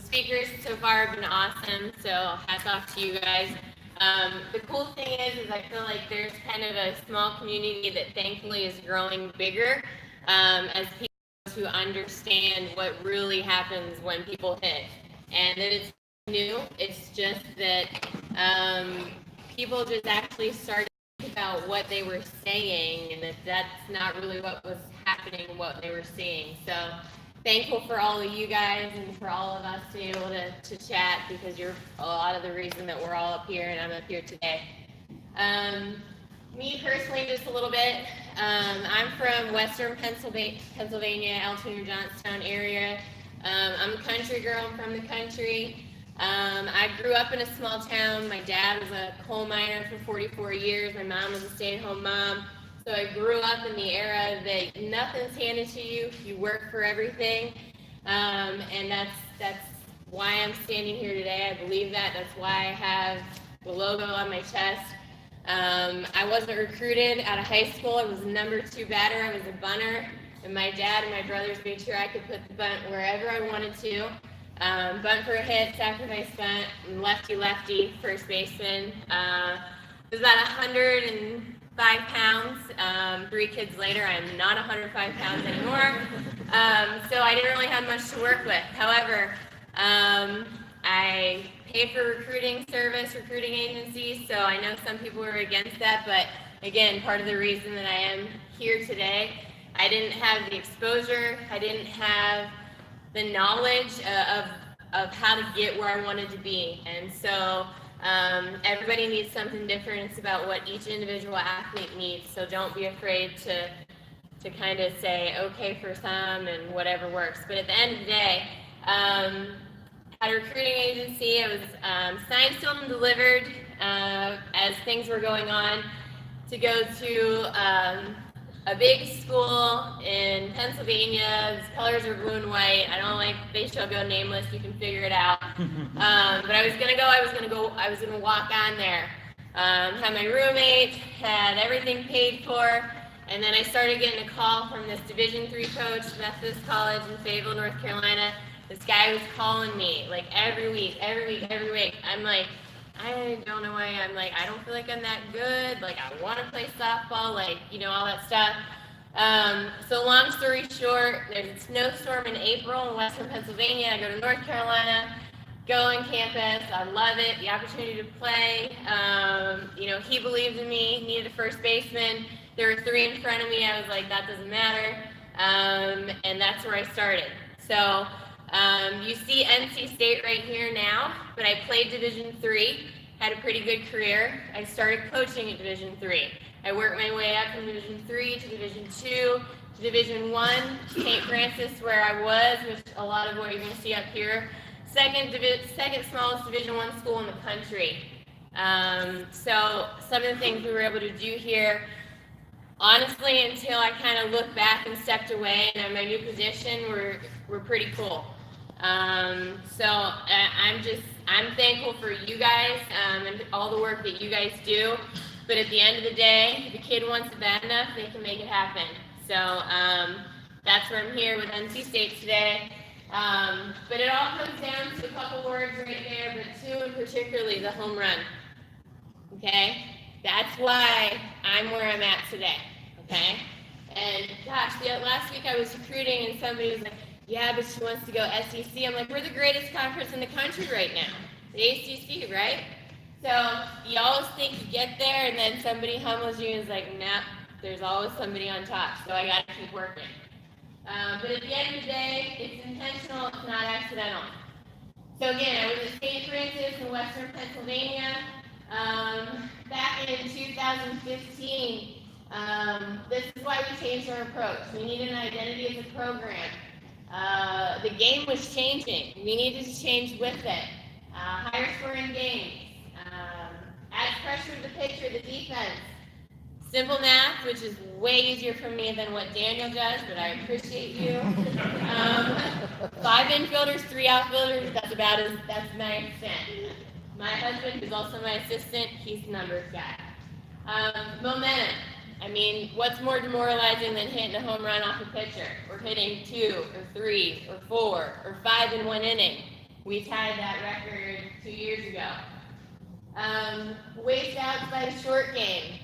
speakers so far have been awesome, so hats off to you guys. The cool thing is I feel like there's kind of a small community that thankfully is growing bigger as people to understand what really happens when people hit. And that it's new, it's just that people just actually started to think about what they were saying and that that's not really what was happening, what they were seeing. So thankful for all of you guys and for all of us to be able to chat because you're a lot of the reason that we're all up here and I'm up here today. Me personally, just a little bit. I'm from Western Pennsylvania, Altoona, Johnstown area. I'm a country girl. I'm from the country. I grew up in a small town. My dad was a coal miner for 44 years. My mom was a stay-at-home mom. So I grew up in the era that nothing's handed to you. You work for everything. And that's why I'm standing here today. I believe that. That's why I have the logo on my chest. I wasn't recruited out of high school. I was a number 2 batter. I was a bunter. And my dad and my brothers made sure I could put the bunt wherever I wanted to. Bunt for a hit, sacrifice bunt, lefty, first baseman. It was about 105 pounds. 3 kids later, I'm not 105 pounds anymore. So I didn't really have much to work with. However, I paid for recruiting agencies, so I know some people were against that, but again, part of the reason that I am here today, I didn't have the exposure, I didn't have the knowledge of how to get where I wanted to be, and so everybody needs something different. It's about what each individual athlete needs, so don't be afraid to kind of say okay for some and whatever works, but at the end of the day, at a recruiting agency, I was signed, sealed, and delivered as things were going on to go to a big school in Pennsylvania. Its colors are blue and white. I don't like they shall go nameless. You can figure it out. But I was gonna walk on there. Had my roommate, had everything paid for, and then I started getting a call from this Division III coach, Methodist College in Fayetteville, North Carolina. This guy was calling me like every week. I'm like, I don't know why. I'm like, I don't feel like I'm that good. Like, I want to play softball, like, all that stuff. So long story short, there's a snowstorm in April in Western Pennsylvania. I go to North Carolina, go on campus. I love it. The opportunity to play. He believed in me, needed a first baseman. There were 3 in front of me. I was like, that doesn't matter. And that's where I started. So you see NC State right here now, but I played Division III, had a pretty good career. I started coaching at Division III. I worked my way up from Division III to Division II to Division I, St. Francis, where I was, which a lot of what you're going to see up here. Second smallest Division I school in the country. So some of the things we were able to do here, honestly, until I kind of looked back and stepped away and my new position, were pretty cool. So I'm thankful for you guys and all the work that you guys do. But at the end of the day, if a kid wants it bad enough, they can make it happen. So that's where I'm here with NC State today. But it all comes down to a couple words right there, but 2 in particularly, the home run. Okay? That's why I'm where I'm at today. Okay? And gosh, last week I was recruiting and somebody was like, yeah, but she wants to go SEC. I'm like, we're the greatest conference in the country right now. The ACC, right? So you always think you get there and then somebody humbles you and is like, nah, there's always somebody on top. So I got to keep working. But at the end of the day, it's intentional, it's not accidental. So again, I was at St. Francis in Western Pennsylvania. Back in 2015, this is why we changed our approach. We needed an identity as a program. The game was changing. We needed to change with it. Higher scoring games. Add pressure to the pitcher, the defense. Simple math, which is way easier for me than what Daniel does, but I appreciate you. 5 infielders, 3 outfielders, that's my extent. My husband, who's also my assistant, he's the numbers guy. Momentum. I mean, what's more demoralizing than hitting a home run off a pitcher? Or hitting 2 or 3 or 4 or 5 in 1 inning. We tied that record 2 years ago. Waste outs by short game.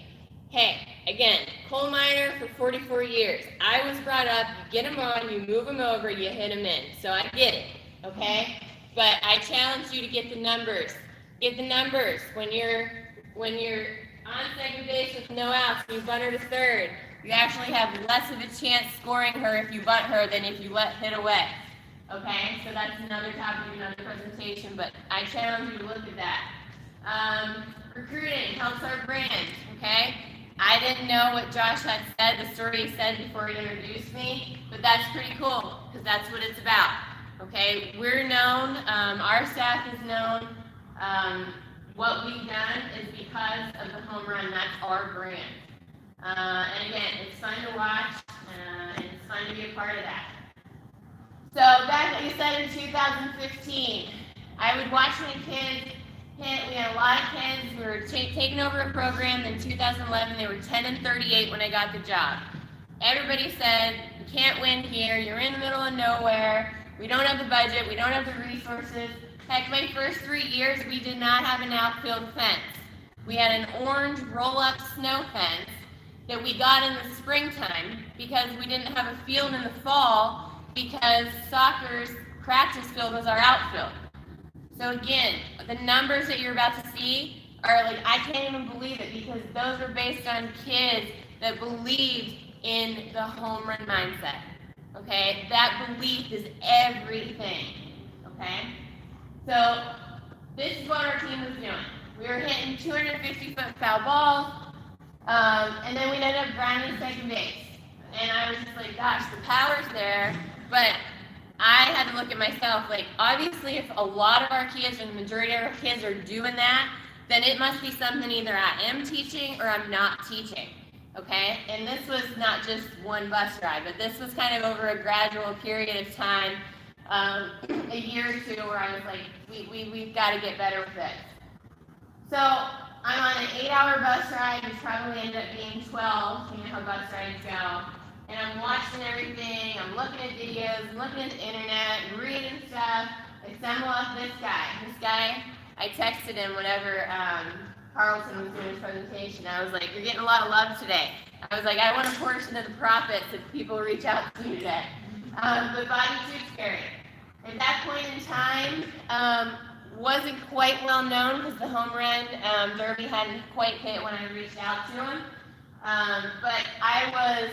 Hey, again, coal miner for 44 years. I was brought up, you get them on, you move them over, you hit them in. So I get it, okay? But I challenge you to get the numbers. Get the numbers. When you're on second base with no outs and you bunt her to third, you actually have less of a chance scoring her if you bunt her than if you let hit away. Okay, so that's another topic, another presentation, but I challenge you to look at that. Recruiting helps our brand, okay? I didn't know what Josh had said, the story he said before he introduced me, but that's pretty cool, because that's what it's about, okay? We're known, our staff is known, what we've done is because of the home run, that's our brand. And again, it's fun to watch, and it's fun to be a part of that. So back, like you said, in 2015, I would watch my kids hit. We had a lot of kids. We were taking over a program in 2011. They were 10 and 38 when I got the job. Everybody said, you can't win here. You're in the middle of nowhere. We don't have the budget. We don't have the resources. Heck, my first 3 years, we did not have an outfield fence. We had an orange roll-up snow fence that we got in the springtime because we didn't have a field in the fall because soccer's practice field was our outfield. So again, the numbers that you're about to see are like, I can't even believe it because those are based on kids that believed in the home run mindset, okay? That belief is everything, okay? So this is what our team was doing. We were hitting 250-foot foul balls, and then we ended up grinding second base. And I was just like, gosh, the power's there, but I had to look at myself, like, obviously if a lot of our kids and the majority of our kids are doing that, then it must be something either I am teaching or I'm not teaching, okay? And this was not just one bus ride, but this was kind of over a gradual period of time, a year or two, where I was like, we've got to get better with this. So I'm on an 8-hour bus ride, which probably ended up being 12, you know how bus rides go. And I'm watching everything, I'm looking at videos, I'm looking at the internet, and reading stuff. I stumble off this guy. This guy, I texted him whenever Carlton was doing his presentation. I was like, you're getting a lot of love today. I was like, I want a portion of the profits if people reach out to me today. But Bobby Tewksbury, at that point in time, wasn't quite well known because the home run derby hadn't quite hit when I reached out to him. But I was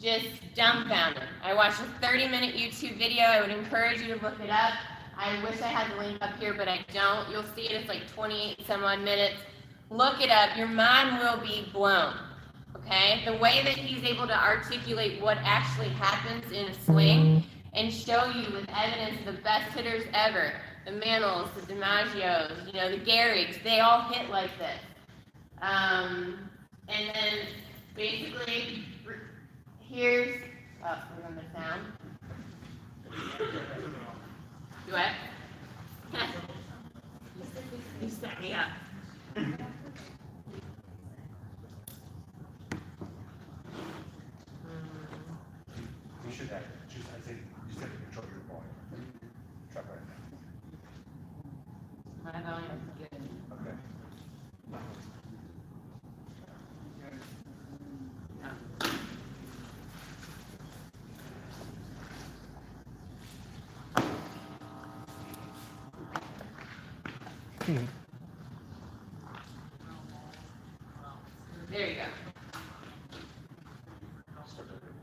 just dumbfounded. I watched a 30-minute YouTube video. I would encourage you to look it up. I wish I had the link up here, but I don't. You'll see it. It's like 28 some odd minutes. Look it up. Your mind will be blown. Okay? The way that he's able to articulate what actually happens in a swing and show you with evidence the best hitters ever, the Mantles, the DiMaggios, you know, the Gehrigs, they all hit like this. And then basically, here's, oh, we're on the sound. Do what? You set me up. You should have, I think, you said control your volume. Try right now. My volume is good. Okay. There you go.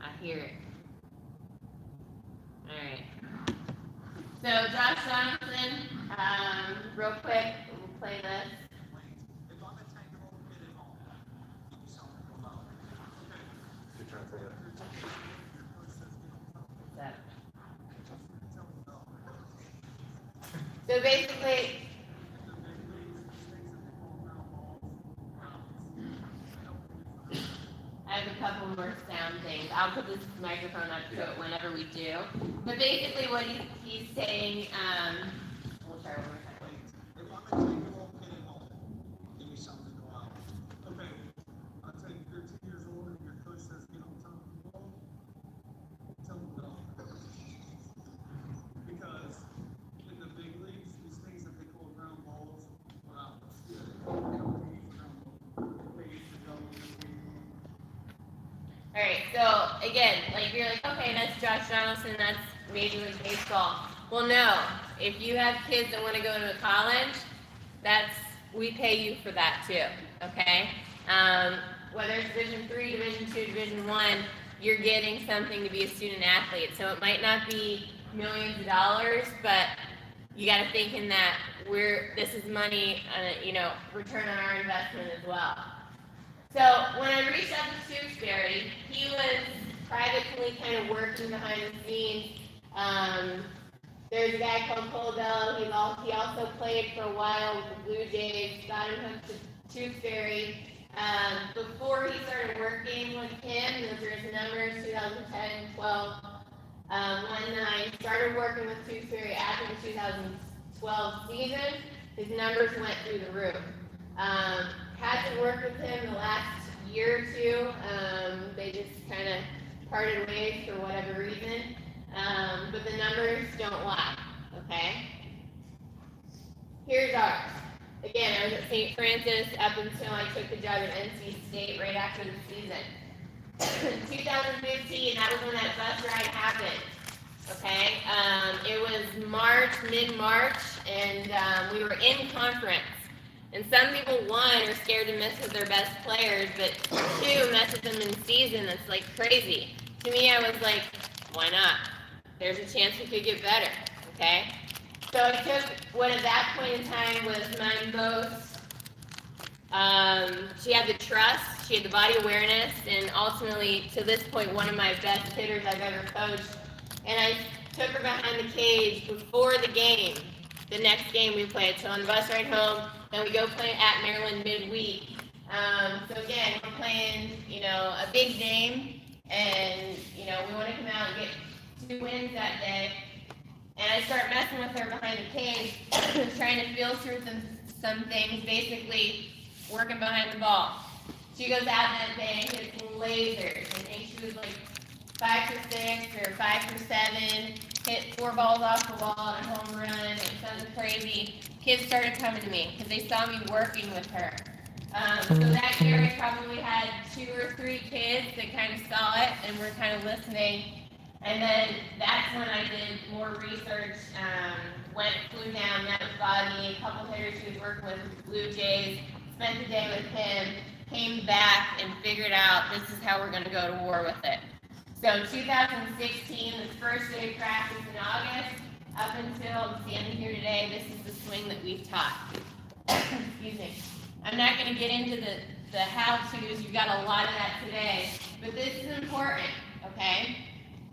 I hear it. All right. So Josh Johnson, real quick, we'll play this. You're trying to say that. So basically, I have a couple more sound things. I'll put this microphone up to it whenever we do. But basically what he's saying, we'll try one more time. If I'm gonna take you home, get it home. Give me something to go out. Okay, I'll tell you, 13 years old and your coach says, get on top of the ball. Tell him no. Because in the big leagues, So again, like you're like, okay, that's Josh Donaldson, that's Major League Baseball. Well, no, if you have kids that want to go to college, we pay you for that too, okay? Whether it's Division III, Division II, Division I, you're getting something to be a student athlete. So it might not be millions of dollars, but you got to think in that this is money, return on our investment as well. So when I reached out to Tewksbury, he was privately kind of working behind the scenes. There's a guy called Colabello. He also played for a while with the Blue Jays. Got him hooked to Tewksbury. Before he started working with him, those are his numbers, 2010, 12, 1-9. Started working with Tewksbury after the 2012 season. His numbers went through the roof. Hasn't worked with him the last year or two. They just kind of parted ways for whatever reason. But the numbers don't lie, okay? Here's ours. Again, I was at St. Francis up until I took the job at NC State right after the season. 2015, that was when that bus ride happened, okay? It was mid-March, and we were in conference. And some people, one, are scared to mess with their best players, but two, mess with them in season. That's like crazy. To me, I was like, why not? There's a chance we could get better, okay? So I took what at that point in time was Mine Bose. She had the trust, she had the body awareness, and ultimately, to this point, one of my best hitters I've ever coached. And I took her behind the cage before the game, the next game we played. So on the bus ride home, then we go play at Maryland midweek. So again, we're playing, a big game, and, we want to come out and get 2 wins that day. And I start messing with her behind the cage, trying to feel through some things, basically working behind the ball. She goes out that day and hits lasers. I think she was like 5 for 6 or 5 for 7, hit 4 balls off the wall on a home run, and something crazy. Kids started coming to me because they saw me working with her. So that year I probably had 2 or 3 kids that kind of saw it and were kind of listening. And then that's when I did more research, flew down, met with Bobby, a couple hitters he was working with the Blue Jays, spent the day with him, came back and figured out this is how we're going to go to war with it. So 2016, the first day of practice in August, up until standing here today, this is the swing that we've taught. Excuse me. I'm not going to get into the how-tos, you've got a lot of that today, but this is important, okay?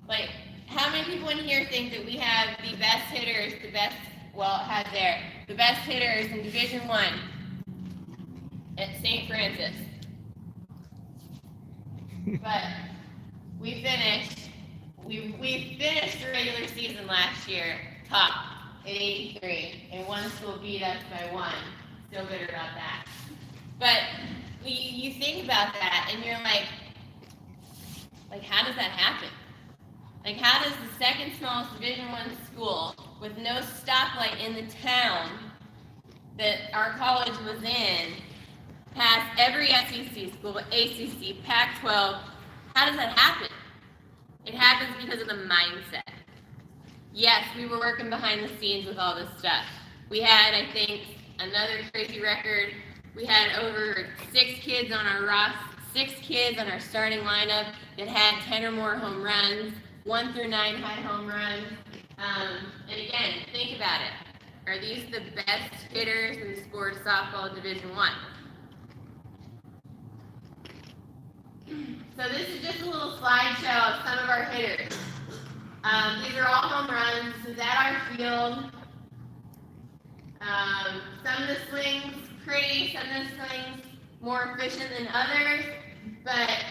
Like, how many people in here think that we have the best hitters, the best hitters in Division I at St. Francis? But we finished the regular season last year top at 83, and one school beat us by 1. Still bitter about that. But you think about that, and you're like, how does that happen? Like, how does the second smallest Division I school with no stoplight in the town that our college was in pass every SEC school, ACC, Pac-12? How does that happen? It happens because of the mindset. Yes, we were working behind the scenes with all this stuff. We had, I think, another crazy record. We had over 6 kids on our starting lineup that had 10 or more home runs. 1 through 9 had home runs. And again, think about it. Are these the best hitters in the sport of softball Division I? So this is just a little slideshow of some of our hitters. These are all home runs. This is at our field. Some of the swings pretty, some of the swings more efficient than others, but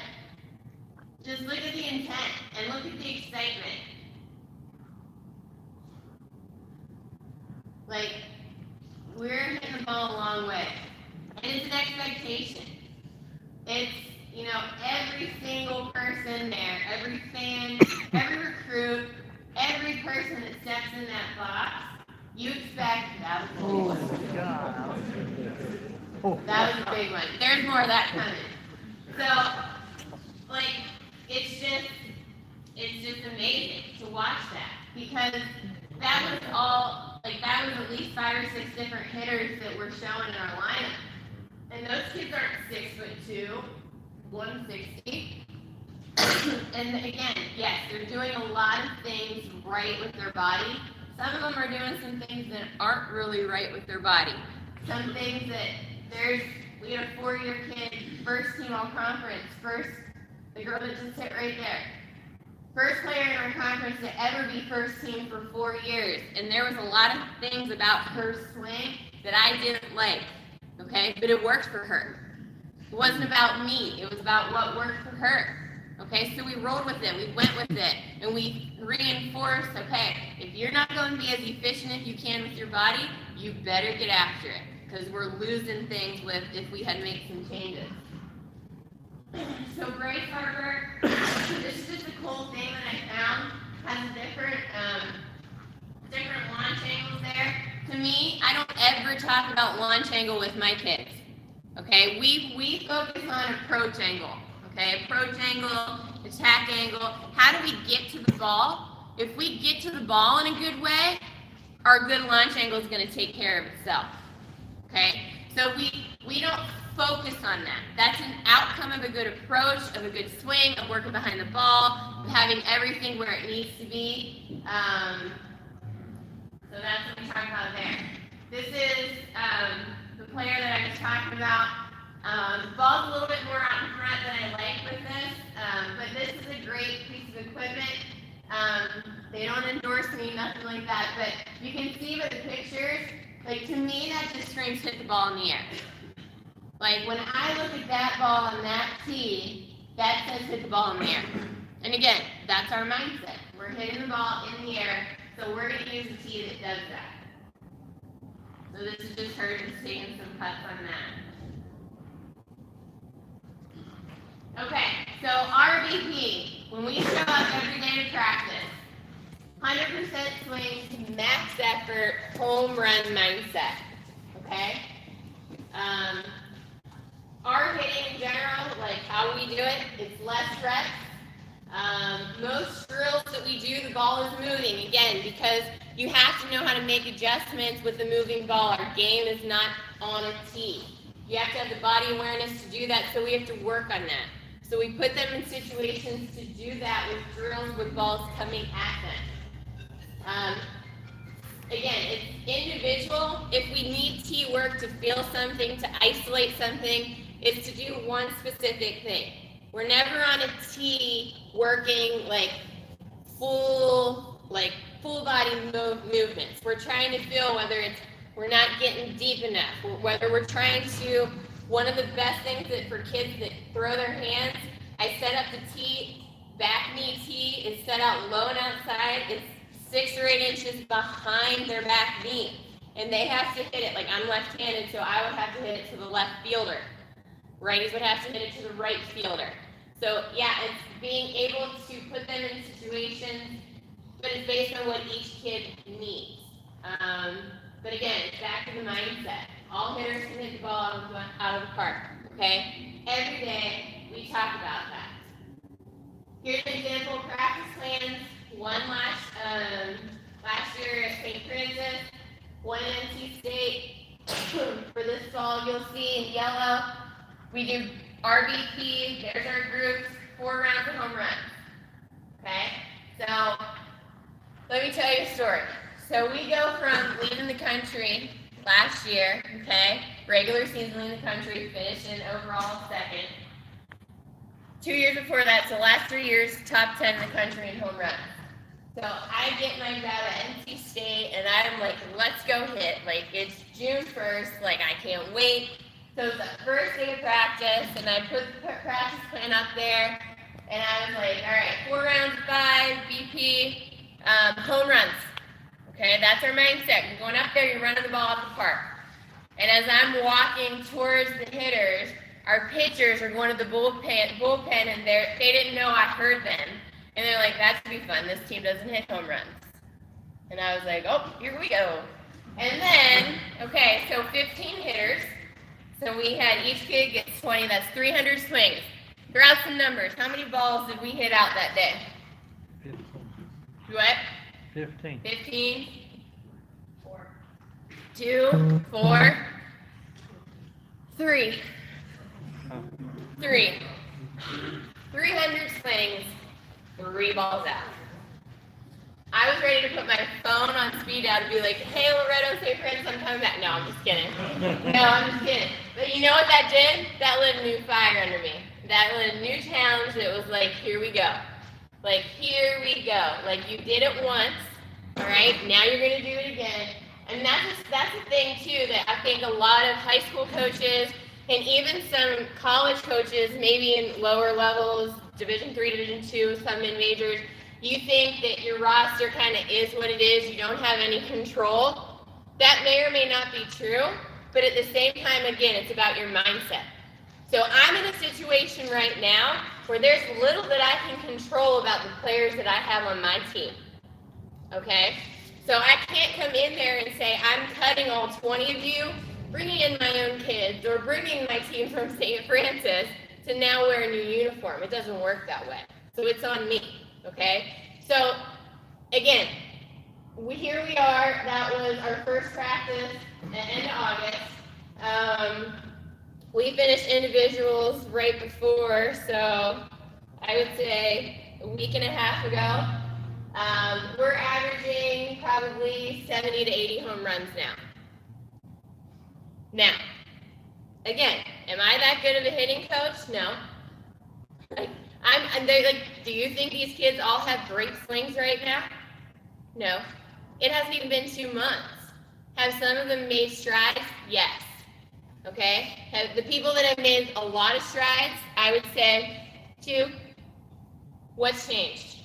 just look at the intent and look at the excitement. Like, we're hitting the ball a long way. And it's an expectation. It's, every single person there, every fan, every recruit, every person that steps in that box, you expect that was a big one. That was a big one. There's more of that coming. So, it's just amazing to watch that, because that was all, like, that was at least 5 or 6 different hitters that were showing in our lineup. And those kids aren't 6'2", 160. And again, yes, they're doing a lot of things right with their body. Some of them are doing some things that aren't really right with their body. Some things that we had a 4-year kid, first team all conference, the girl that just hit right there. First player in our conference to ever be first team for 4 years. And there was a lot of things about her swing that I didn't like, okay? But it worked for her. It wasn't about me. It was about what worked for her. Okay, so we rolled with it, we went with it, and we reinforced, okay, if you're not going to be as efficient as you can with your body, you better get after it, because we're losing things if we had to make some changes. So Grace Harbor, this is just a cool thing that I found, has different launch angles there. To me, I don't ever talk about launch angle with my kids, okay? We focus on approach angle. Okay, approach angle, attack angle. How do we get to the ball? If we get to the ball in a good way, our good launch angle is going to take care of itself. Okay, so we don't focus on that. That's an outcome of a good approach, of a good swing, of working behind the ball, of having everything where it needs to be. So that's what we talk about there. This is the player that I was talking about. The ball's a little bit more out in front than I like with this, but this is a great piece of equipment. They don't endorse me, nothing like that, but you can see by the pictures, like, to me, that just screams hit the ball in the air. Like, when I look at that ball on that tee, that says hit the ball in the air. And again, that's our mindset. We're hitting the ball in the air, so we're going to use a tee that does that. So this is just her just taking some cuts on that. Okay, so RBP, when we show up every day to practice, 100% swing, max effort, home run mindset, okay? Our hitting in general, like how we do it, it's less reps. Most drills that we do, the ball is moving, again, because you have to know how to make adjustments with the moving ball. Our game is not on a tee. You have to have the body awareness to do that, so we have to work on that. So we put them in situations to do that with drills with balls coming at them. Again, it's individual. If we need tee work to feel something, to isolate something, it's to do one specific thing. We're never on a tee working like full body movements. We're trying to feel whether we're not getting deep enough, whether we're trying to. One of the best things that for kids that throw their hands, I set up the tee, back knee tee is set out low and outside. It's 6 or 8 inches behind their back knee. And they have to hit it, like I'm left-handed, so I would have to hit it to the left fielder. Righties would have to hit it to the right fielder. So yeah, it's being able to put them in situations, but it's based on what each kid needs. But again, it's back to the mindset. All hitters can hit the ball out of the park, okay? Every day, we talk about that. Here's an example of practice plans. One last year at St. Francis, one at NC State. For this fall, you'll see in yellow, we do RBP, there's our groups, 4 rounds of home runs, okay? So, let me tell you a story. So we go from leading the country last year, okay, regular season in the country, finished in overall second. 2 years before that, so last 3 years, top 10 in the country in home runs. So I get my job at NC State, and I'm like, let's go hit. Like, it's June 1st, like, I can't wait. So it's the first day of practice, and I put the practice plan up there, and I was like, all right, 4 rounds, 5, BP, home runs. Okay, that's our mindset. You're going up there, you're running the ball out the park. And as I'm walking towards the hitters, our pitchers are going to the bullpen, and they didn't know I heard them. And they're like, that should be fun. This team doesn't hit home runs. And I was like, oh, here we go. And then, okay, so 15 hitters. So we had each kid gets 20, that's 300 swings. Throw out some numbers. How many balls did we hit out that day? 15. What? 15. 15? 4. 2, 4, 3. 3. 300 swings, 3 balls out. I was ready to put my phone on speed dial to be like, hey, Loretto, say friends, I'm coming back. No, I'm just kidding. No, I'm just kidding. But you know what that did? That lit a new fire under me. That lit a new challenge that was like, here we go. Like, here we go. Like, you did it once, all right? Now you're going to do it again. And that's the thing, too, that I think a lot of high school coaches and even some college coaches, maybe in lower levels, Division III, Division II, some in majors, you think that your roster kind of is what it is, you don't have any control. That may or may not be true, but at the same time, again, it's about your mindset. So I'm in a situation right now where there's little that I can control about the players that I have on my team, okay? So I can't come in there and say, I'm cutting all 20 of you, bringing in my own kids, or bringing my team from St. Francis to now wear a new uniform. It doesn't work that way. So it's on me. Okay, so again, here we are. That was our first practice at the end of August. We finished individuals right before, so I would say a week and a half ago. We're averaging probably 70 to 80 home runs now. Now, again, am I that good of a hitting coach? No. And they're like, do you think these kids all have great swings right now? No. It hasn't even been 2 months. Have some of them made strides? Yes. Okay? Have the people that have made a lot of strides, I would say, 2, what's changed?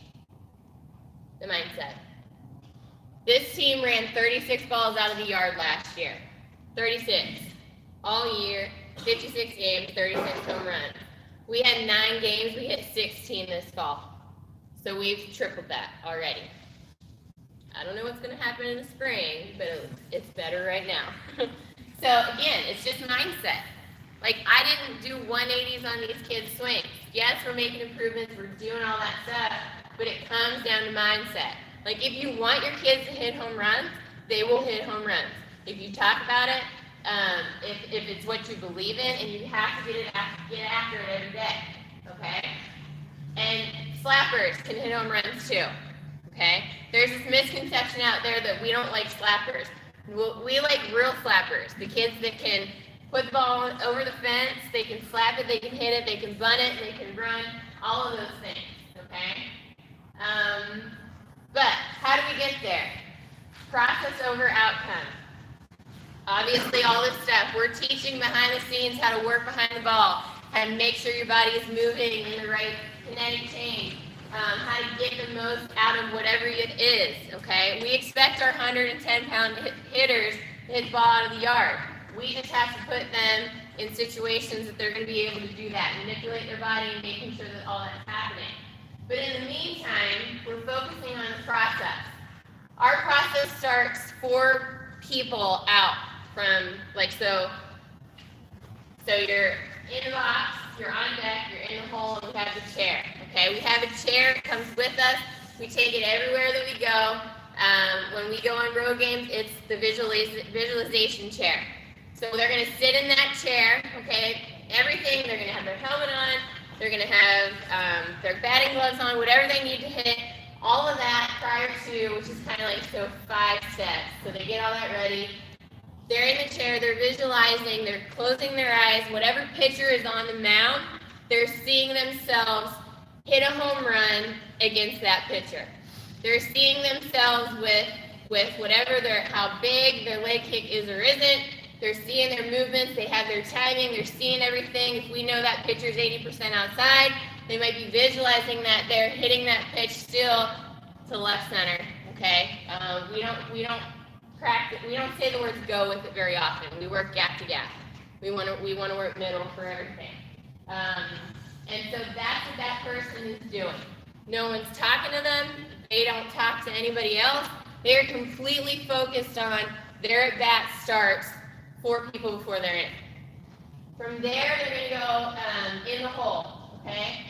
The mindset. This team ran 36 balls out of the yard last year. 36. All year, 56 games, 36 home runs. We had 9 games, we hit 16 this fall. So we've tripled that already. I don't know what's gonna happen in the spring, but it's better right now. So again, it's just mindset. Like, I didn't do 180s on these kids' swings. Yes, we're making improvements, we're doing all that stuff, but it comes down to mindset. Like, if you want your kids to hit home runs, they will hit home runs. If you talk about it, if it's what you believe in, and you have to get after it every day, okay? And slappers can hit home runs too, okay? There's this misconception out there that we don't like slappers. We like real slappers, the kids that can put the ball over the fence, they can slap it, they can hit it, they can bunt it, they can run, all of those things, okay? But how do we get there? Process over outcome. Obviously, all this stuff, we're teaching behind the scenes how to work behind the ball, how to make sure your body is moving in the right kinetic chain, how to get the most out of whatever it is, okay? We expect our 110-pound hitters to hit the ball out of the yard. We just have to put them in situations that they're going to be able to do that, manipulate their body and making sure that all that's happening. But in the meantime, we're focusing on the process. Our process starts 4 people out from, like, so you're in the box, you're on deck, you're in the hole, and we have the chair, okay? We have a chair, it comes with us, we take it everywhere that we go. When we go on road games, it's the visualization chair. So they're gonna sit in that chair, okay? Everything, they're gonna have their helmet on, they're gonna have their batting gloves on, whatever they need to hit, all of that prior to, which is kind of like, so 5 steps. So they get all that ready. They're in the chair, they're visualizing, they're closing their eyes, whatever pitcher is on the mound, they're seeing themselves hit a home run against that pitcher. They're seeing themselves with whatever how big their leg kick is or isn't. They're seeing their movements, they have their timing, they're seeing everything. If we know that pitcher's 80% outside, they might be visualizing that they're hitting that pitch still to left center, okay? We don't practice, we don't say the words go with it very often. We work gap to gap. We want to work middle for everything. And so that's what that person is doing. No one's talking to them. They don't talk to anybody else. They're completely focused on their at-bat starts 4 people before they're in. From there, they're going to go in the hole. okay?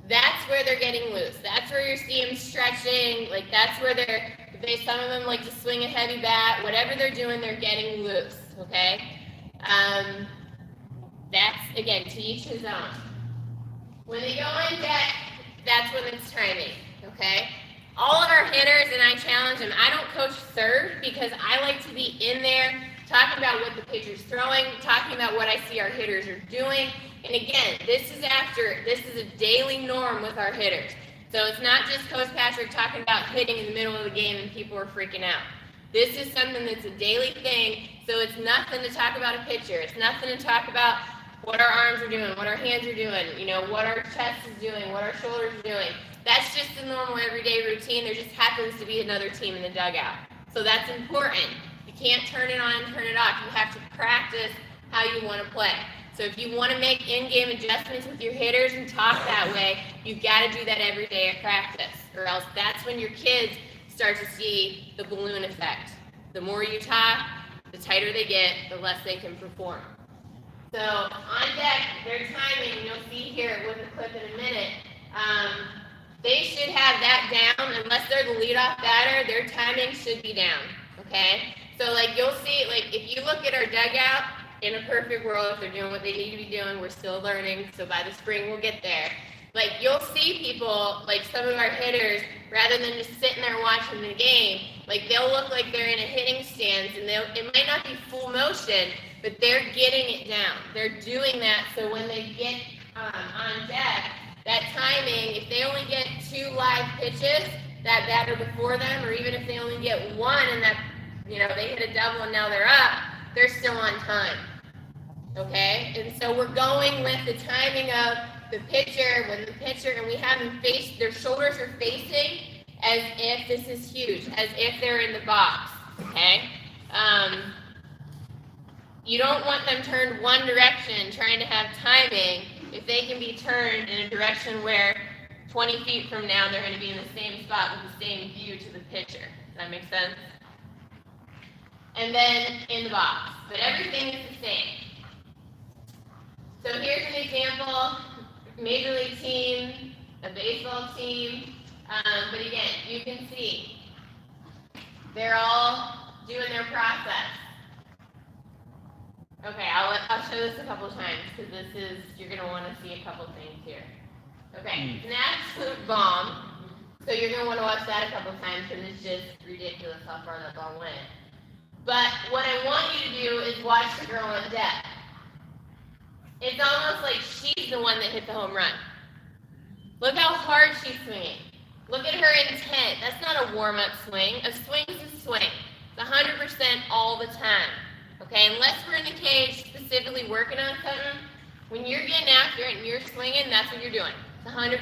That's where they're getting loose. That's where you see them stretching. Like that's where some of them like to swing a heavy bat. Whatever they're doing, they're getting loose. Okay. That's again to each his own. When they go on deck, that's when it's timing. Okay. All of our hitters, and I challenge them. I don't coach third because I like to be in there talking about what the pitcher's throwing, talking about what I see our hitters are doing. And again, this is a daily norm with our hitters. So it's not just Coach Patrick talking about hitting in the middle of the game and people are freaking out. This is something that's a daily thing, so it's nothing to talk about a pitcher. It's nothing to talk about what our arms are doing, what our hands are doing, what our chest is doing, what our shoulders are doing. That's just a normal everyday routine. There just happens to be another team in the dugout. So that's important. You can't turn it on and turn it off. You have to practice how you want to play. So if you want to make in-game adjustments with your hitters and talk that way, you got to do that every day at practice, or else that's when your kids start to see the balloon effect. The more you talk, the tighter they get, the less they can perform. So on deck, their timing, you'll see here with the clip in a minute, they should have that down. Unless they're the leadoff batter, their timing should be down, okay? So like you'll see, like if you look at our dugout, in a perfect world, if they're doing what they need to be doing, we're still learning, so by the spring we'll get there. Like you'll see people, like some of our hitters, rather than just sitting there watching the game, like they'll look like they're in a hitting stance, and it might not be full motion, but they're getting it down. They're doing that, so when they get on deck, that timing, if they only get 2 live pitches, that batter before them, or even if they only get 1 and that, they hit a double and now they're up, they're still on time. Okay, and so we're going with the timing of the pitcher, and we have them face, their shoulders are facing as if this is huge, as if they're in the box, okay? You don't want them turned one direction trying to have timing if they can be turned in a direction where 20 feet from now they're going to be in the same spot with the same view to the pitcher. Does that make sense? And then in the box, but everything is the same. So here's an example, major league team, a baseball team, but again, you can see they're all doing their process. Okay, I'll show this a couple times because you're going to want to see a couple things here. Okay, it's an absolute bomb, so you're going to want to watch that a couple times because it's just ridiculous how far that ball went. But what I want you to do is watch the girl on deck. It's almost like she's the one that hit the home run. Look how hard she's swinging. Look at her intent. That's not a warm-up swing. A swing is a swing. It's 100% all the time. Okay, unless we're in the cage specifically working on something, when you're getting after it and you're swinging, that's what you're doing. It's 100%.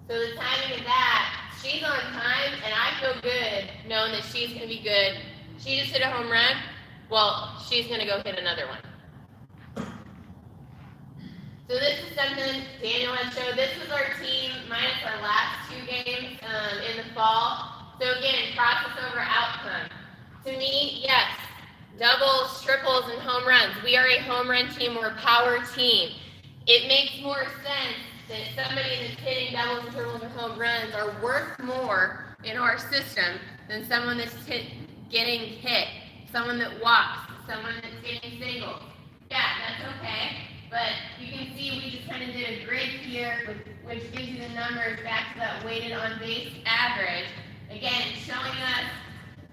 So the timing of that, she's on time, and I feel good knowing that she's going to be good. She just hit a home run. Well, she's going to go hit another one. So this is something Daniel had showed. This was our team minus our last 2 games in the fall. So again, process over outcome. To me, yes, doubles, triples, and home runs. We are a home run team. We're a power team. It makes more sense that somebody that's hitting doubles and triples or home runs are worth more in our system than someone that's getting hit, someone that walks, someone that's getting singles. Yeah, that's okay. But you can see we just kind of did a grid here, which gives you the numbers back to that weighted on base average. Again, showing us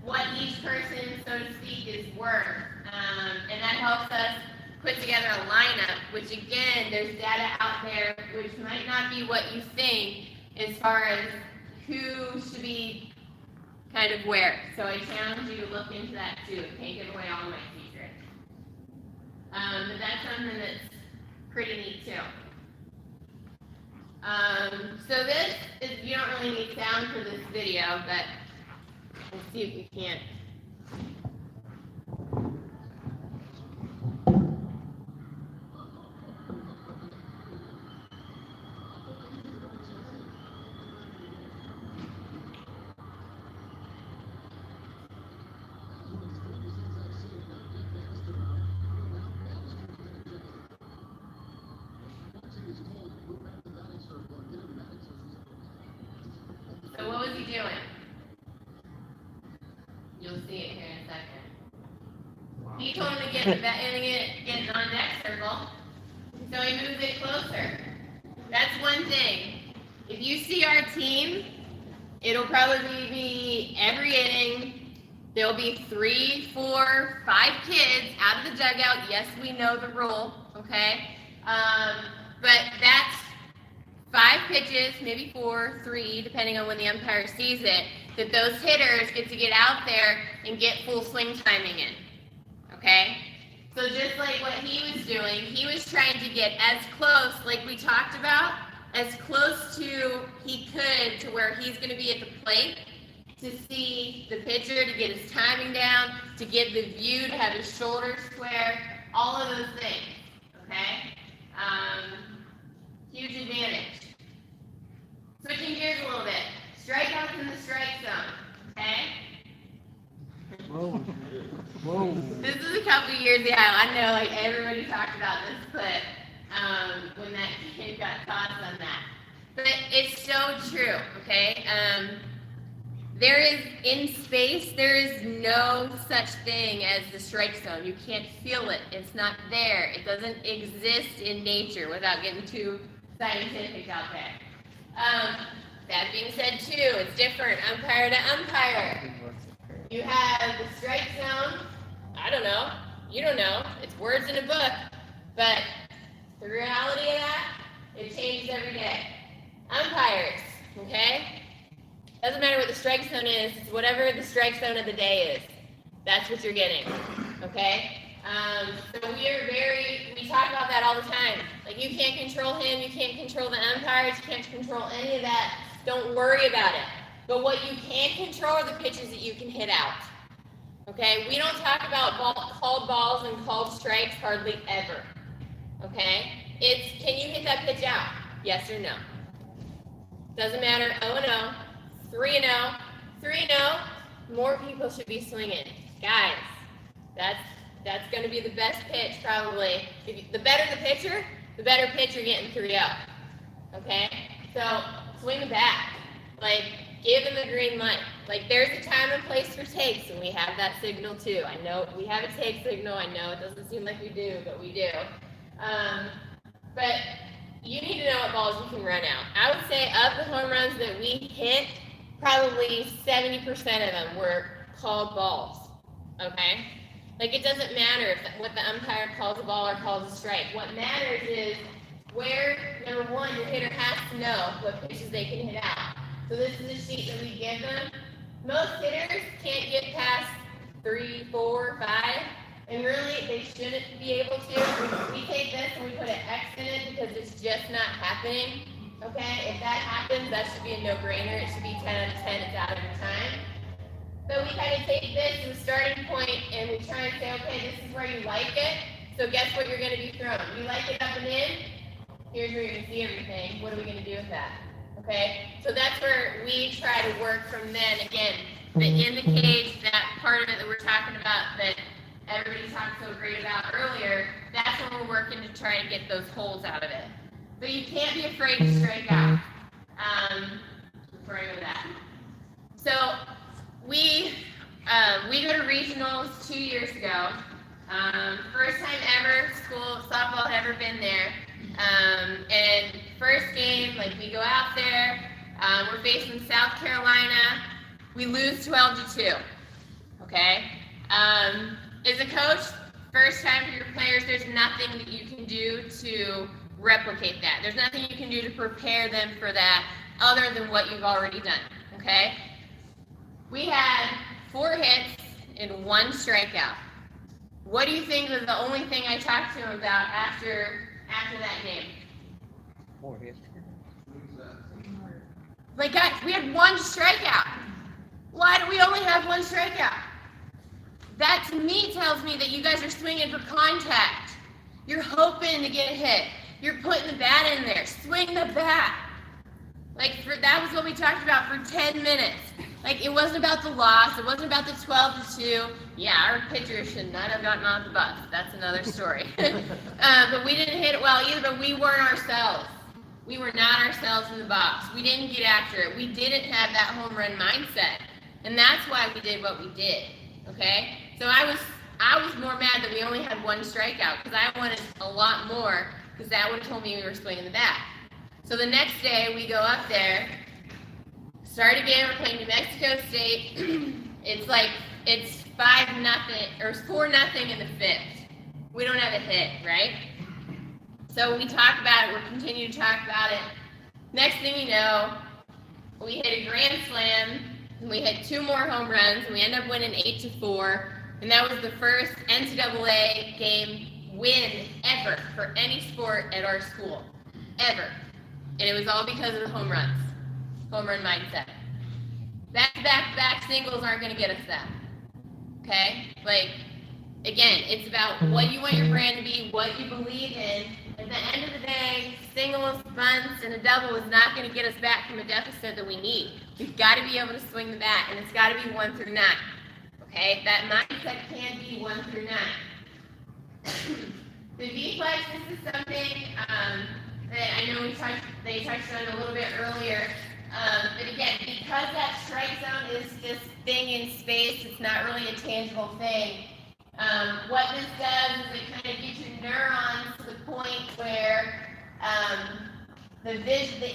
what each person, so to speak, is worth. And that helps us put together a lineup, which again, there's data out there which might not be what you think as far as who should be kind of where. So I challenge you to look into that too. I can't give away all my secrets. But that's something that's pretty neat too. So this is, you don't really need sound for this video, but we'll see if we can't. It's doing? You'll see it here in a second. He told him to get get on deck circle, so he moves it closer. That's one thing. If you see our team, it'll probably be every inning. There'll be 3, 4, 5 kids out of the dugout. Yes, we know the rule, okay? But that's 5 pitches, maybe 4, 3, depending on when the umpire sees it, that those hitters get to get out there and get full swing timing in, okay? So just like what he was doing, he was trying to get as close, like we talked about, as close to he could to where he's going to be at the plate to see the pitcher, to get his timing down, to get the view, to have his shoulders square, all of those things, okay? Huge advantage. Switching gears a little bit. Strikeouts in the strike zone, okay? Whoa. Whoa. This is a couple years ago. I know, like, everybody talked about this clip when that kid got caught on that. But it's so true, okay? There is, in space, there is no such thing as the strike zone. You can't feel it. It's not there. It doesn't exist in nature without getting too scientific out there. That being said, too, it's different umpire to umpire. You have the strike zone. I don't know. You don't know. It's words in a book. But the reality of that, it changes every day. Umpires, okay? Doesn't matter what the strike zone is. It's whatever the strike zone of the day is. That's what you're getting, okay? So we talk about that all the time. Like, you can't control him. You can't control the umpires. You can't control any of that. Don't worry about it. But what you can control are the pitches that you can hit out. Okay? We don't talk about called balls and called strikes hardly ever. Okay? It's, can you hit that pitch out? Yes or no? Doesn't matter. 0-0, 3-0, 3-0. More people should be swinging. Guys, that's going to be the best pitch probably. The better the pitcher getting 3-0. Okay? So, swing the bat. Like, give them the green light. Like, there's a time and place for takes, and we have that signal too. I know we have a take signal. I know it doesn't seem like we do, but we do. But you need to know what balls you can run out. I would say of the home runs that we hit, probably 70% of them were called balls. Okay? Like, it doesn't matter what the umpire calls a ball or calls a strike. What matters is where, number one, your hitter has to know what pitches they can hit out. So this is a sheet that we give them. Most hitters can't get past 3, 4, 5, and really they shouldn't be able to. We take this and we put an X in it because it's just not happening. Okay, if that happens, that should be a no-brainer. It should be 10 out of 10. It's out of your time. So we kind of take this as a starting point and we try and say, okay, this is where you like it. So guess what you're going to be throwing? You like it up and in? Here's where you're going to see everything. What are we going to do with that? Okay, so that's where we try to work from then. Again, the in the cage, that part of it that we're talking about that everybody talked so great about earlier, that's when we're working to try and get those holes out of it. But you can't be afraid to strike out. Before I go to that. So we go to regionals 2 years ago. First time ever school softball had ever been there. And first game, like, we go out there, we're facing South Carolina, we lose 12-2, okay? As a coach, first time for your players, there's nothing that you can do to replicate that. There's nothing you can do to prepare them for that other than what you've already done, okay? We had 4 hits and 1 strikeout. What do you think was the only thing I talked to him about after that game? More hits. Like, guys, we had 1 strikeout. Why do we only have 1 strikeout? That to me tells me that you guys are swinging for contact. You're hoping to get a hit. You're putting the bat in there. Swing the bat. Like, that was what we talked about for 10 minutes. Like, it wasn't about the loss. It wasn't about the 12-2. Yeah, our pitcher should not have gotten off the bus. That's another story. But we didn't hit it well either, but we weren't ourselves. We were not ourselves in the box. We didn't get after it. We didn't have that home run mindset. And that's why we did what we did. Okay? So I was more mad that we only had one strikeout because I wanted a lot more because that would have told me we were swinging the bat. So the next day we go up there, start a game, we're playing New Mexico State. It's 5-0 or 4-0 in the 5th. We don't have a hit, right? So we talk about it, we'll continue to talk about it. Next thing you know, we hit a grand slam, and we hit 2 more home runs, and we end up winning 8-4. And that was the first NCAA game win ever for any sport at our school. Ever. And it was all because of the home runs. Home run mindset. Back singles aren't going to get us that. Okay? Like, again, it's about what you want your brand to be, what you believe in. At the end of the day, singles, bunts, and a double is not going to get us back from a deficit that we need. We've got to be able to swing the bat, and it's got to be 1 through 9. Okay? That mindset can be 1 through 9. The V-flex, this is something that I know they touched on a little bit earlier. But again, because that strike zone is this thing in space, it's not really a tangible thing. What this does is it kind of gets your neurons to the point where the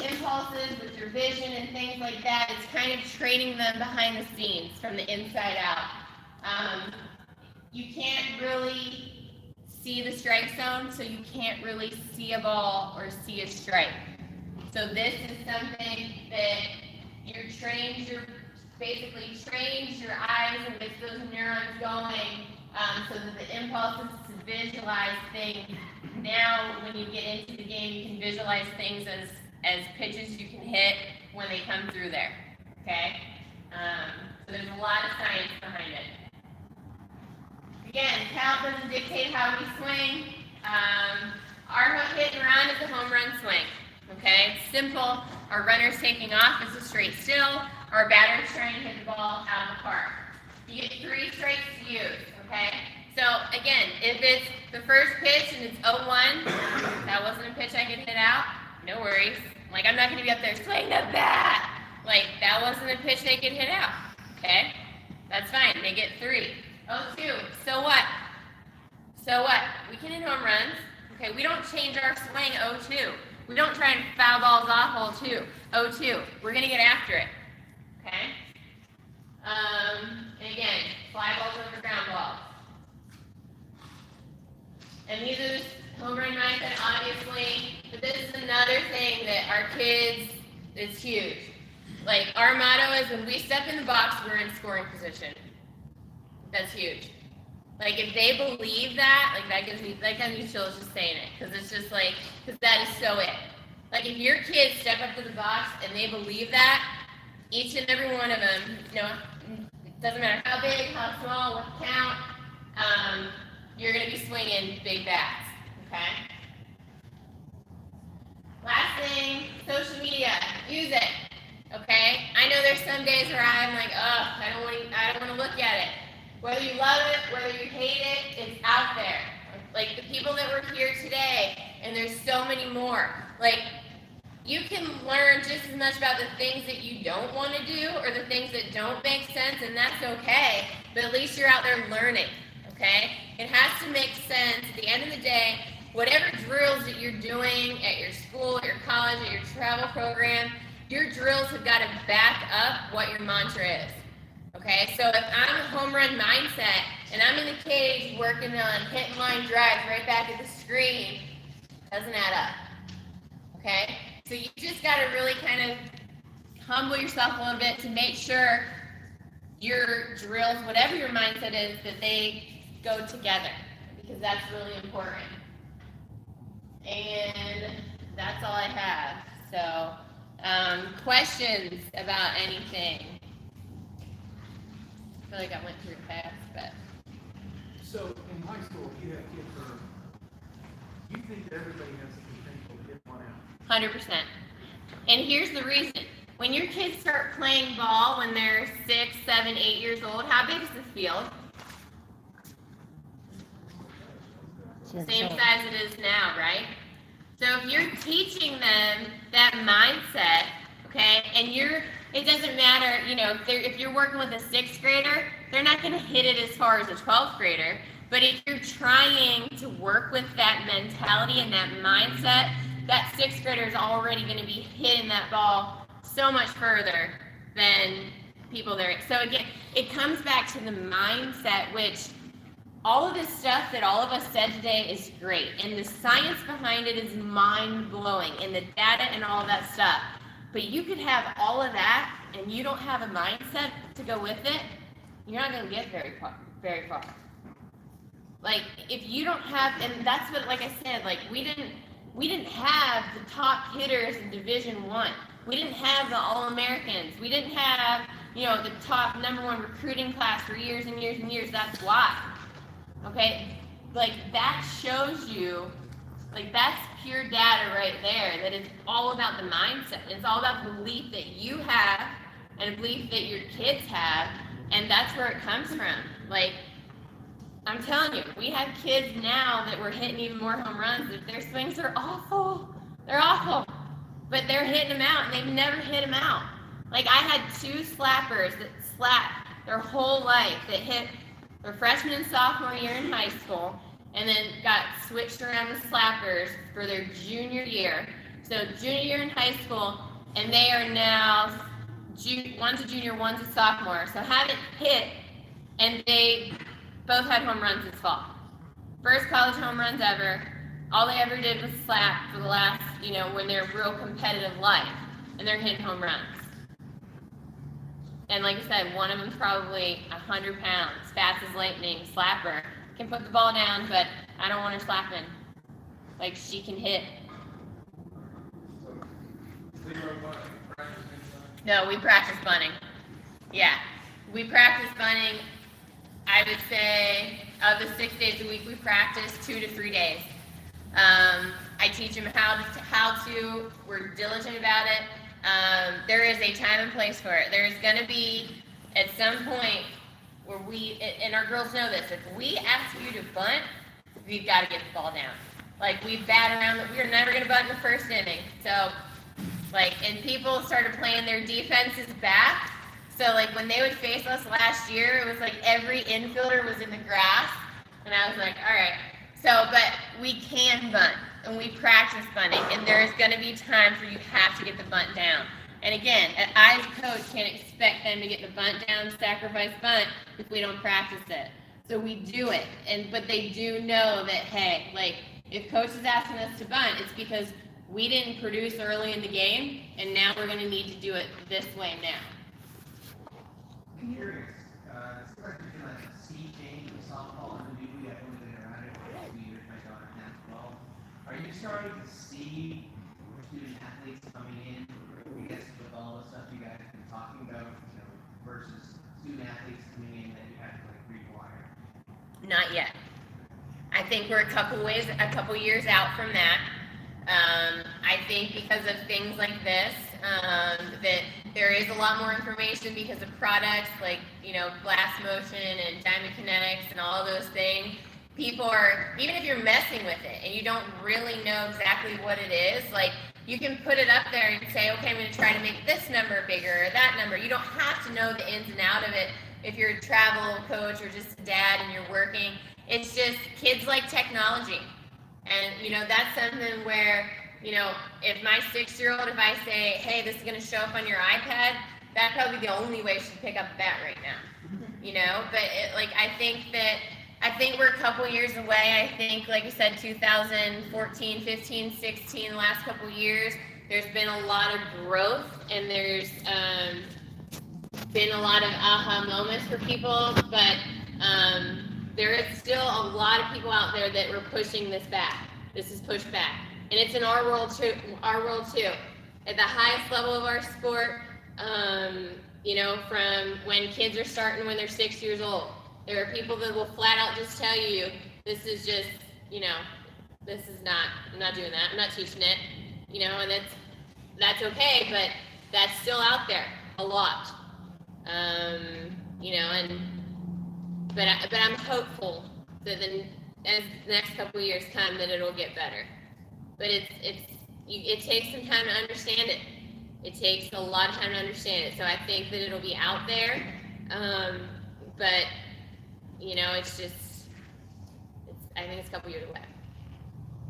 impulses with your vision and things like that, it's kind of training them behind the scenes from the inside out. You can't really see the strike zone, so you can't really see a ball or see a strike. So this is something that basically trains your eyes and gets those neurons going so that the impulses to visualize things. Now, when you get into the game, you can visualize things as pitches you can hit when they come through there. Okay? So there's a lot of science behind it. Again, talent doesn't dictate how we swing. Our hook, hit, and run is a home run swing. Okay? It's simple. Our runner's taking off is a straight still. Our batter's trying to hit the ball out of the park. You get 3 strikes to use. Okay? So again, if it's the first pitch and it's 0-1, that wasn't a pitch I could hit out, no worries. Like, I'm not going to be up there, swing the bat. Like, that wasn't a pitch they could hit out. Okay? That's fine. They get 3. 0-2. So what? So what? We can hit home runs. Okay? We don't change our swing 0-2. We don't try and foul balls off 0-2. 0-2. We're going to get after it. Okay? And again, fly balls over ground balls. And these are just home run mindset, obviously, but this is another thing that our kids, is huge. Like, our motto is when we step in the box, we're in scoring position. That's huge. Like, if they believe that, like, that gives me chills just saying it, because it's just like, because that is so it. Like, if your kids step up to the box and they believe that, each and every one of them, you know, it doesn't matter how big, how small, what count, you're going to be swinging big bats, okay? Last thing, social media, use it, okay? I know there's some days where I'm like, I don't want to look at it. Whether you love it, whether you hate it, it's out there. Like the people that were here today, and there's so many more. Like, you can learn just as much about the things that you don't want to do or the things that don't make sense, and that's okay, but at least you're out there learning, okay? It has to make sense. At the end of the day, whatever drills that you're doing at your school, at your college, at your travel program, your drills have got to back up what your mantra is, okay? So if I'm a home run mindset and I'm in the cage working on hitting line drives right back at the screen, doesn't add up, okay? So you just got to really kind of humble yourself a little bit to make sure your drills, whatever your mindset is, that they go together, because that's really important. And that's all I have. So, questions about anything? I feel like I went through fast, but. So in high school, if you have kids that are, you think that everybody has the potential to hit one out? 100%. And here's the reason. When your kids start playing ball when they're 6, 7, 8 years old, how big is the field? Same size it is now, right? So if you're teaching them that mindset, okay, and it doesn't matter, you know, if you're working with a 6th grader, they're not going to hit it as far as a 12th grader. But if you're trying to work with that mentality and that mindset, that 6th grader is already going to be hitting that ball so much further than people there. So again, it comes back to the mindset, which all of this stuff that all of us said today is great. And the science behind it is mind-blowing, and the data and all of that stuff. But you could have all of that, and you don't have a mindset to go with it, you're not going to get very far. Like, if you don't have, and that's what, like I said, like, we didn't have the top hitters in Division I. We didn't have the All-Americans. We didn't have, you know, the top #1 recruiting class for years and years and years. That's why. Okay? Like, that shows you, like, that's pure data right there, that it's all about the mindset. It's all about the belief that you have and a belief that your kids have, and that's where it comes from. Like, I'm telling you, we have kids now that we're hitting even more home runs. Their swings are awful. They're awful. But they're hitting them out, and they've never hit them out. Like, I had 2 slappers that slapped their whole life, that hit their freshman and sophomore year in high school, and then got switched around with slappers for their junior year. So junior year in high school, and they are now, one's a junior, one's a sophomore. So haven't hit, and they both had home runs this fall. First college home runs ever. All they ever did was slap for the last, you know, when they're real competitive life, and they're hitting home runs. And like I said, one of them's probably 100 pounds, fast as lightning, slapper. Can put the ball down, but I don't want her slapping. Like, she can hit. No, we practice bunting. Yeah, we practice bunting. I would say of the 6 days a week, we practice 2 to 3 days. I teach them how to. We're diligent about it. There is a time and place for it. There's going to be, at some point, where and our girls know this, if we ask you to bunt, we've got to get the ball down. Like, we bat around, we're never going to bunt in the first inning. So, like, and people started playing their defenses back. So, like, when they would face us last year, it was like every infielder was in the grass. And I was like, all right. So, but we can bunt, and we practice bunting, and there is going to be times where you have to get the bunt down. And again, I as a coach can't expect them to get the bunt down, sacrifice bunt, if we don't practice it. So we do it, but they do know that, hey, like, if coach is asking us to bunt, it's because we didn't produce early in the game, and now we're going to need to do it this way now. I'm curious, it's like you can like see change in softball and the new, I've only been around it for a few years, my daughter has 12. Are you starting to see student athletes coming in, I guess with all the stuff you guys have been talking about, you know, versus student athletes coming in that you have to like rewire? Not yet. I think we're a couple years out from that. I think because of things like this, that there is a lot more information because of products like, you know, blast motion and diamond kinetics and all those things. People are, even if you're messing with it and you don't really know exactly what it is, like, you can put it up there and say, okay, I'm going to try to make this number bigger or that number. You don't have to know the ins and out of it if you're a travel coach or just a dad and you're working. It's just kids like technology. And, you know, that's something where, you know, if my 6-year-old, if I say, hey, this is going to show up on your iPad, that's probably the only way she'd pick up a bat right now, you know? But, I think we're a couple years away. I think, like I said, 2014, 15, 16, the last couple years, there's been a lot of growth, and there's been a lot of aha moments for people, but there is still a lot of people out there that were pushing this back. This is pushed back. And it's in our world too. At the highest level of our sport, you know, from when kids are starting when they're 6 years old. There are people that will flat out just tell you, this is just, you know, this is not, I'm not doing that, I'm not teaching it, you know, and that's okay, but that's still out there a lot. You know, but I'm hopeful that as the next couple of years come, that it'll get better. but it takes some time to understand it. It takes a lot of time to understand it. So I think that it'll be out there, but you know, I think it's a couple years away.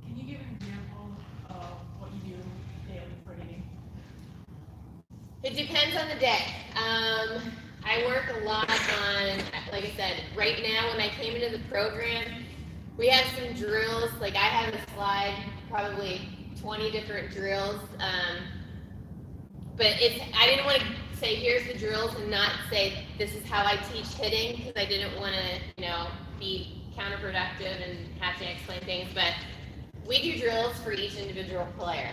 Can you give an example of what you do daily for eating? It depends on the day. I work a lot on, like I said, right now when I came into the program, we have some drills. Like I have a slide, probably 20 different drills. But I didn't want to say here's the drills and not say this is how I teach hitting, because I didn't want to, you know, be counterproductive and have to explain things. But we do drills for each individual player.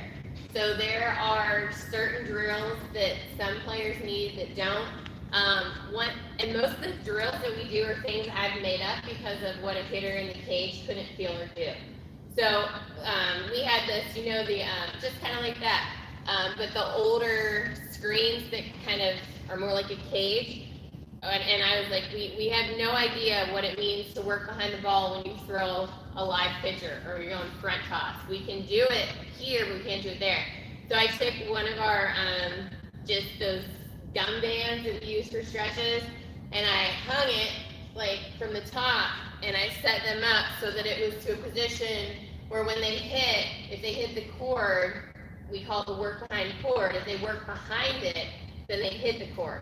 So there are certain drills that some players need that don't. And most of the drills that we do are things I've made up because of what a hitter in the cage couldn't feel or do. So we had this, you know, just kind of like that, but the older screens that kind of are more like a cage. And I was like, we have no idea what it means to work behind the ball when you throw a live pitcher or you're going front toss. We can do it here, but we can't do it there. So I took one of our, just those gum bands that we use for stretches, and I hung it like from the top, and I set them up so that it was to a position where when they hit, if they hit the cord, we call it the work behind cord. If they work behind it, then they hit the cord.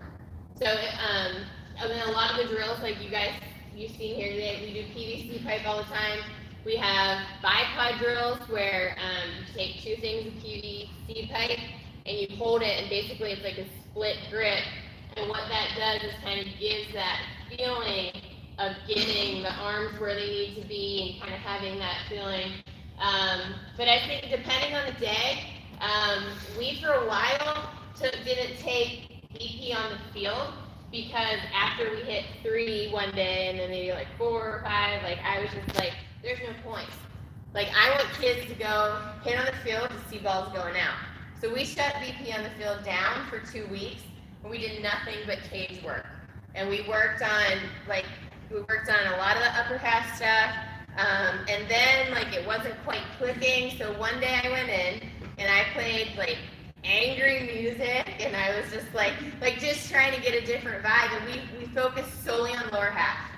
So, and then a lot of the drills, like you've seen here today, we do PVC pipe all the time. We have bipod drills where you take two things of PVC pipe and you hold it, and basically it's like a split grip. And what that does is kind of gives that feeling of getting the arms where they need to be and kind of having that feeling. But I think depending on the day, we for a while didn't take BP on the field, because after we hit 3 one day and then maybe like 4 or 5, like I was just like, there's no point. Like I want kids to go hit on the field to see balls going out. So we shut BP on the field down for 2 weeks, and we did nothing but cage work. And we worked on a lot of the upper half stuff. And then like it wasn't quite clicking. So one day I went in and I played like angry music, and I was just like just trying to get a different vibe. And we focused solely on lower half.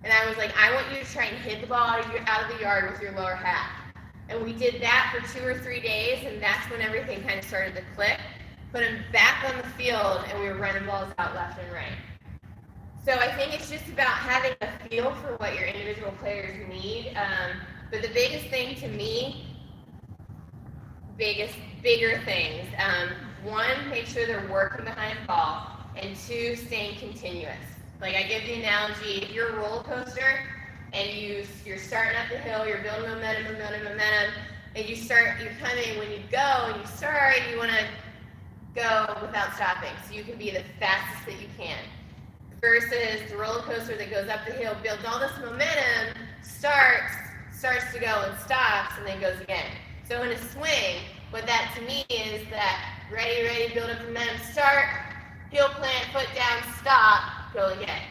And I was like, I want you to try and hit the ball out of the yard with your lower half. And we did that for 2 or 3 days, and that's when everything kind of started to click. Put them back on the field, and we were running balls out left and right. So I think it's just about having a feel for what your individual players need. But the biggest thing to me, bigger things. 1, make sure they're working behind the ball, and 2, staying continuous. Like I give the analogy, if you're a roller coaster and you're starting up the hill, you're building momentum, and you're coming, when you go and you start, you want to go without stopping, so you can be the fastest that you can. Versus the roller coaster that goes up the hill, builds all this momentum, starts to go and stops, and then goes again. So in a swing, what that to me is that ready, build up momentum, start, heel plant, foot down, stop, go again.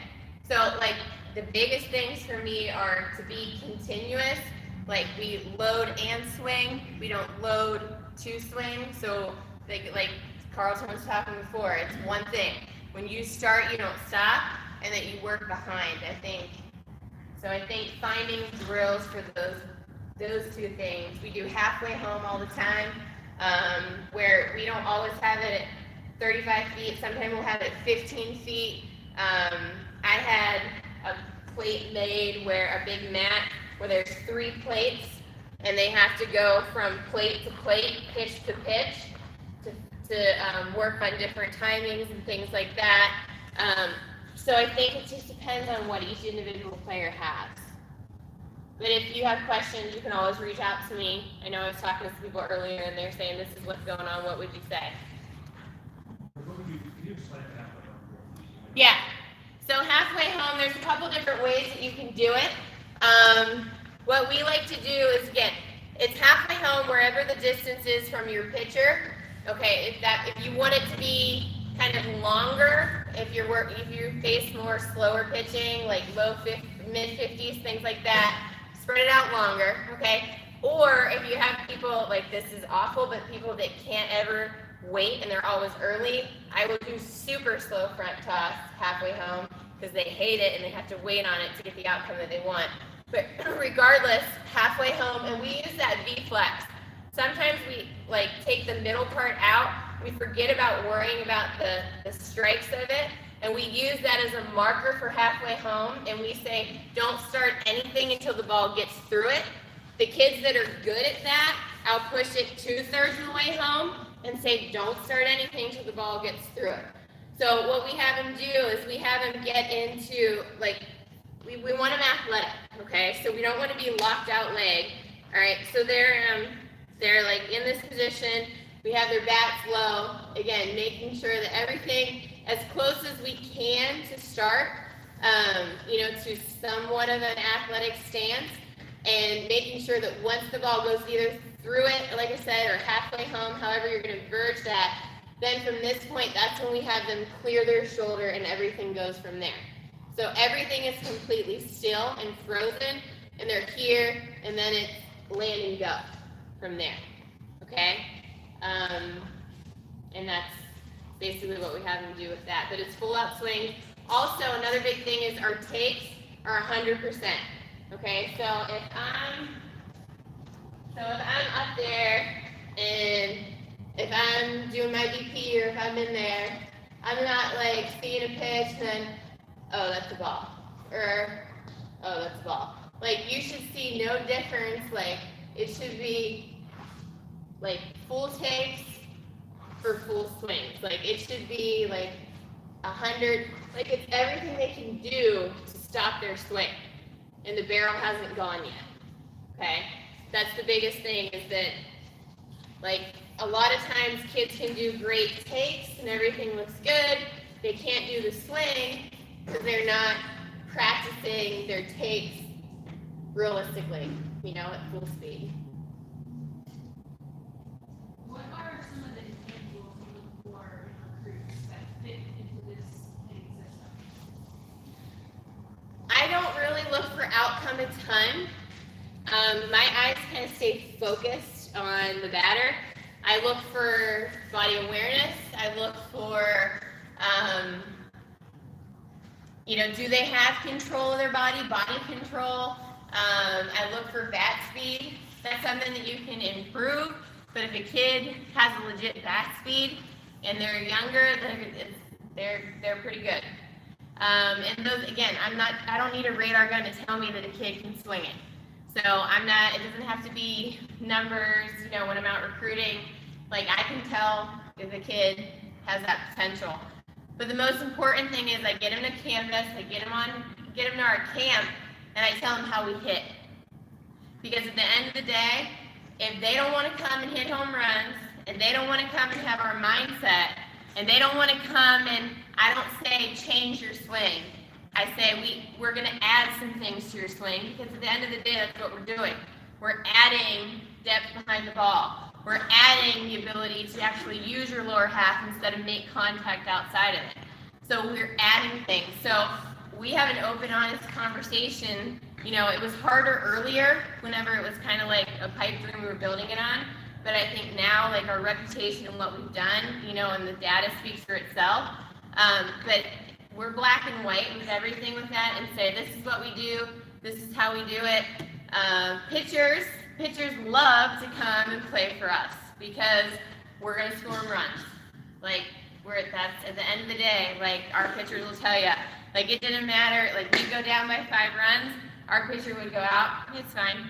So like the biggest things for me are to be continuous. Like we load and swing. We don't load to swing. So like Carlton was talking before, it's one thing. When you start, you don't stop, and that you work behind. I think finding drills for those 2 things. We do halfway home all the time, where we don't always have it at 35 feet. Sometimes we'll have it at 15 feet. I had a plate made where a big mat where there's 3 plates, and they have to go from plate to plate, pitch to pitch, to work on different timings and things like that. So I think it just depends on what each individual player has. But if you have questions, you can always reach out to me. I know I was talking to some people earlier, and they're saying this is what's going on. What would you say? Can you explain that? Yeah. So halfway home, there's a couple different ways that you can do it. What we like to do is, again, it's halfway home wherever the distance is from your pitcher. Okay, if you want it to be kind of longer, if you face more slower pitching, like mid 50s, things like that, spread it out longer. Okay, Or if you have people, like this is awful, but people that can't ever wait and they're always early, I will do super slow front toss halfway home because they hate it and they have to wait on it to get the outcome that they want. But regardless, halfway home, and we use that V-flex. Sometimes we like take the middle part out, we forget about worrying about the strikes of it, and we use that as a marker for halfway home, and we say, don't start anything until the ball gets through it. The kids that are good at that, I'll push it 2/3 of the way home and say, don't start anything till the ball gets through it. So what we have them do is we have them get into, like, we want them athletic, okay? So we don't want to be locked out leg, all right? So they're like in this position, we have their bats low, again, making sure that everything as close as we can to start, to somewhat of an athletic stance, and making sure that once the ball goes either through it, like I said, or halfway home, however you're going to verge that, then from this point, that's when we have them clear their shoulder and everything goes from there. So everything is completely still and frozen, and they're here, and then it's land and go from there, okay? And that's basically what we have them do with that, but it's full out swing. Also, another big thing is our takes are 100%, okay? So if I'm up there, and if I'm doing my BP, or if I'm in there, I'm not like seeing a pitch and then, oh, that's a ball, or, oh, that's a ball. Like, you should see no difference, like, it should be, like, full takes for full swings. Like, it should be, like, 100, like, it's everything they can do to stop their swing, and the barrel hasn't gone yet, okay? That's the biggest thing, is that, like, a lot of times kids can do great takes and everything looks good. They can't do the swing because they're not practicing their takes realistically, at full speed. What are some of the intangibles you look for in recruits that fit into this hitting system? I don't really look for outcome a ton. My eyes kind of stay focused on the batter. I look for body awareness. I look for, do they have control of their body control. I look for bat speed. That's something that you can improve. But if a kid has a legit bat speed and they're younger, they're pretty good. And those, again, I don't need a radar gun to tell me that a kid can swing it. So it doesn't have to be numbers, when I'm out recruiting, like I can tell if a kid has that potential. But the most important thing is I get them to campus, I get them to our camp, and I tell them how we hit. Because at the end of the day, if they don't want to come and hit home runs, and they don't want to come and have our mindset, and they don't want to come and, I don't say change your swing. I say we're going to add some things to your swing, because at the end of the day, that's what we're doing. We're adding depth behind the ball. We're adding the ability to actually use your lower half instead of make contact outside of it. So we're adding things. So we have an open, honest conversation. It was harder earlier whenever it was kind of like a pipe dream we were building it on. But I think now, like our reputation and what we've done, and the data speaks for itself. But we're black and white with everything with that, and say, this is what we do, this is how we do it. Pitchers love to come and play for us because we're going to score them runs. Like, that's at the end of the day, like our pitchers will tell you, like it didn't matter, like we go down by 5 runs, our pitcher would go out, it's fine.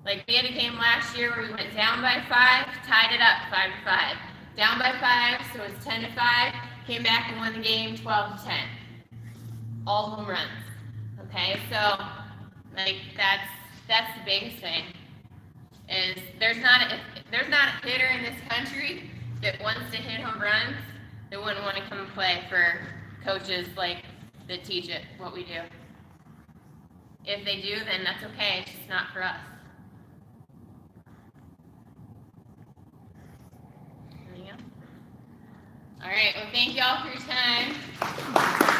Like we had a game last year where we went down by 5, tied it up 5-5. Down by 5, so it's 10-5, came back and won the game 12-10. All home runs. Okay, so like that's the biggest thing. Is there's not a hitter in this country that wants to hit home runs that wouldn't want to come and play for coaches like that teach it what we do. If they do, then that's okay. It's just not for us. Anything else? All right. Well, thank y'all for your time.